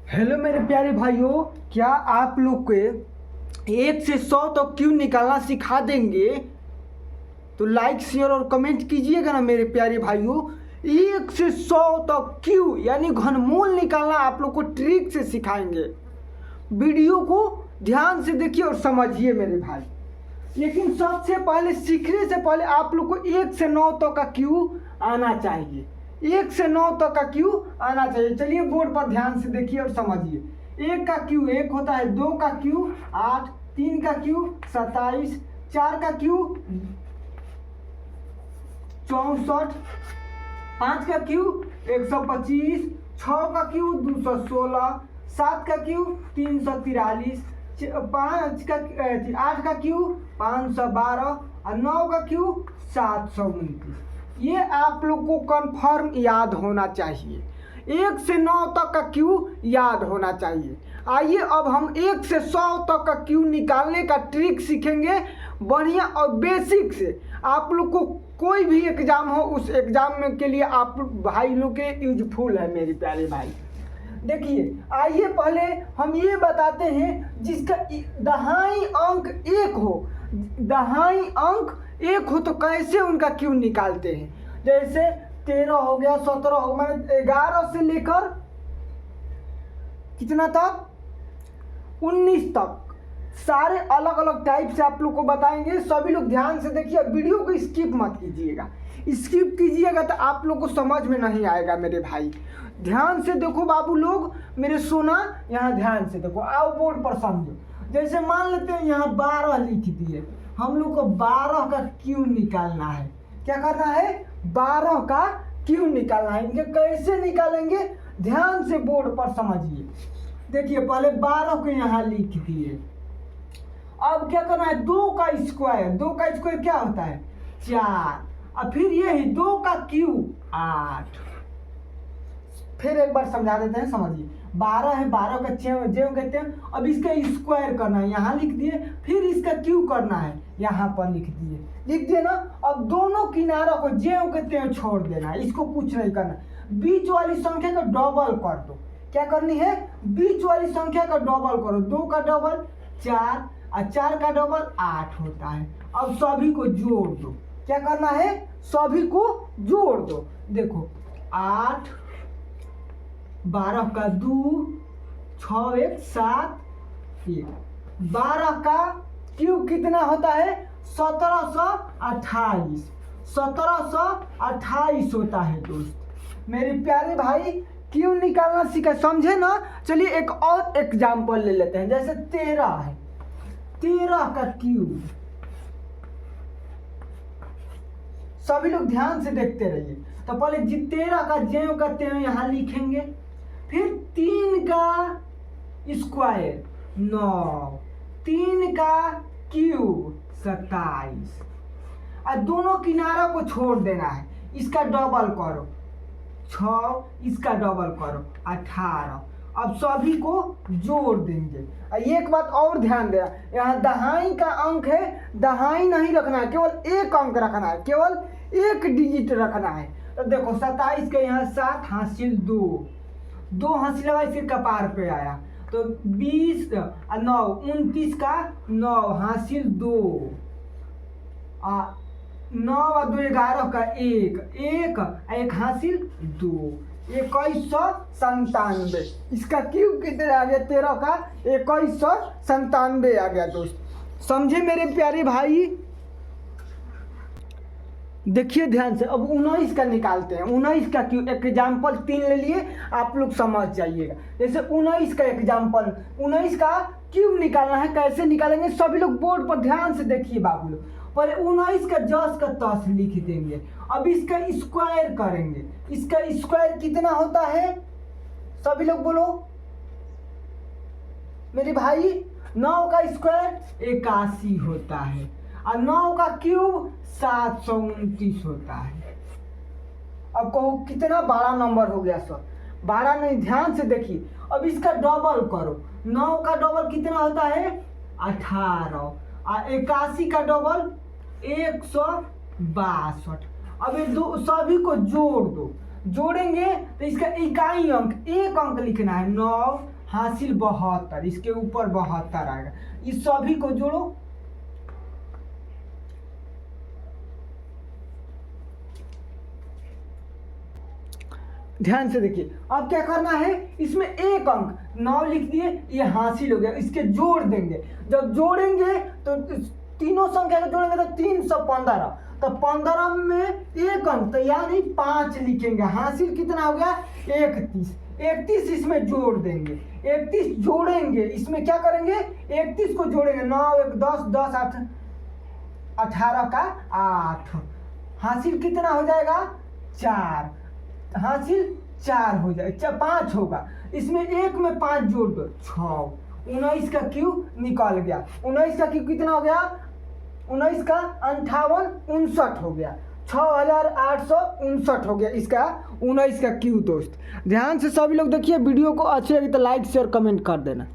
Hello मेरे प्यारे भाइयों, क्या आप लोग के 1 से 100 तक क्यों निकालना सिखा देंगे? तो लाइक शेयर और कमेंट कीजिएगा ना मेरे प्यारे भाइयों। 1 से 100 तक क्यों यानी घनमूल निकालना आप लोग को ट्रिक से सिखाएंगे। वीडियो को ध्यान से देखिए और समझिए मेरे भाई। लेकिन सबसे पहले सीखने से पहले आप लोग को 1 से 9 तक का क्यों आना चाहिए। 1 से 9 तक का क्यों आना चाहिए। चलिए बोर्ड पर ध्यान से देखिए और समझिए। 1 का क्यू 1 होता है, 2 का क्यू 8, 3 का क्यू 27, 4 का क्यू 64, 5 का क्यू 125, 6 का क्यू 216, 7 का क्यू 343, 8 का क्यू 512 और 9 का क्यू 729। ये आप लोग को कंफर्म याद होना चाहिए। 1 से 9 तक का क्यू याद होना चाहिए। आइए अब हम 1 से 100 तक का क्यू निकालने का ट्रिक सीखेंगे, बढ़िया और बेसिक से। आप लोग को कोई भी एग्जाम हो उस एग्जाम में के लिए आप भाई लोग के यूजफुल है मेरे प्यारे भाई। देखिए आइए पहले हम ये बताते हैं जिसका दहाई अंक 1 हो, दहाई अंक 1 हो तो कैसे उनका क्यों निकालते हैं। जैसे 13 हो गया, 17 हो गया, मैंने 11 से लेकर कितना तक 19 तक सारे अलग अलग टाइप से आप लोग को बताएंगे। सभी लोग ध्यान से देखिए, वीडियो को स्किप मत कीजिएगा। स्किप कीजिएगा तो आप लोग को समझ में नहीं आएगा मेरे भाई। ध्यान से देखो बाबू लोग, मेरे सोना यहाँ ध्यान से देखो, आओ बोर्ड पर समझो। जैसे मान लेते हैं यहाँ 12 लिख दिए, हम लोग को 12 का क्यों निकालना है। क्या करना है? 12 का क्यों निकालना है। इनके कैसे निकालेंगे ध्यान से बोर्ड पर समझिए। देखिए पहले 12 को यहाँ लिख दिए। अब क्या करना है? 2 का स्क्वायर, 2 का स्क्वायर क्या होता है? 4, और फिर यही 2 का क्यूब 8। फिर एक बार समझा देते हैं, समझिए। 12 है, 12 का जेव कहते हैं। अब इसका स्क्वायर करना है, यहाँ लिख दिए। फिर इसका क्यू करना है, यहाँ पर लिख दिए ना। अब दोनों किनारों को जेव कहते हैं छोड़ देना है, इसको कुछ नहीं करना। बीच वाली संख्या का डबल कर दो। क्या करनी है? बीच वाली संख्या का डबल करो। 2 का डबल 4 और 4 का डबल 8 होता है। अब सभी को जोड़ दो। क्या करना है? सभी को जोड़ दो। देखो 8, 12 का 2, 6 1 7 1। 12 का क्यूब कितना होता है? 1728। 1728 होता है दोस्त। मेरे प्यारे भाई क्यों निकालना सीखा, समझे ना। चलिए एक और एग्जाम्पल ले लेते हैं। जैसे 13 है, 13 का क्यूब। सभी लोग ध्यान से देखते रहिए। तो पहले 13 का जेव करते हैं, यहाँ लिखेंगे। फिर 3 का स्क्वायर 9, 3 का क्यूब 27, और दोनों किनारों को छोड़ देना है। इसका डबल करो 6, इसका डबल करो 18। अब सभी को जोड़ देंगे। एक बात और ध्यान देना, यहाँ दहाई का अंक है, दहाई नहीं रखना है, केवल एक अंक रखना है, केवल एक डिजिट रखना है। तो देखो 27 के यहाँ 7 हासिल 2 हासिल लगा, इसके कपार पे आया। तो 20 और 9 29 का 9 हासिल 2, 9 और 2 11 का 1 हासिल 2, 2197। इसका क्यूब कितने आ गया? 13 का 2197 आ गया दोस्त। समझे मेरे प्यारे भाई? देखिए ध्यान से। अब 19 का निकालते हैं। 19 का क्यों एग्जाम्पल 3 ले लिए, आप लोग समझ जाइएगा। जैसे 19 का एग्जाम्पल, 19 का क्यूब निकालना है। कैसे निकालेंगे सभी लोग बोर्ड पर ध्यान से देखिए बाबू लोग। पहले 19 का 10 का 10 लिख देंगे। अब इसका स्क्वायर करेंगे। इसका स्क्वायर कितना होता है? सभी लोग बोलो मेरे भाई। 9 का स्क्वायर 81 होता है, और 9 का क्यूब 729 होता है। अब कहो कितना बड़ा नंबर हो गया सर? 12 नहीं, ध्यान से देखिए। अब इसका डबल करो। 9 का डबल कितना होता है? 18, और 81 का डबल 162। अब ये सभी को जोड़ दो। जोड़ेंगे तो इसका इकाई अंक, एक अंक लिखना है। 9 हासिल 72, इसके ऊपर 72 आएगा। इस सभी को जोड़ो, ध्यान से देखिए। अब क्या करना है, इसमें एक अंक 9 लिख दिए, ये हासिल हो गया, इसके जोड़ देंगे। जब जोड़ेंगे तो तीनों संख्या को जोड़ेंगे तो 315, तो 15 में एक अंक तो यानी 5 लिखेंगे। हासिल कितना हो गया, 31। 31 इसमें जोड़ देंगे, 31 जोड़ेंगे, इसमें क्या करेंगे, 31 को जोड़ेंगे, 9 1 10 10 8 18 का 8, हासिल कितना हो जाएगा, 4। हासिल 4 हो जाए, 5 होगा, इसमें एक में 5 जोड़ दो, 6। 19 का क्यू निकल गया। 19 का क्यू कितना हो गया, 19 का 58 59 हो गया, 6859 हो गया इसका 19 का क्यू। दोस्त ध्यान से सभी लोग देखिए, वीडियो को अच्छी लगी तो लाइक शेयर कमेंट कर देना।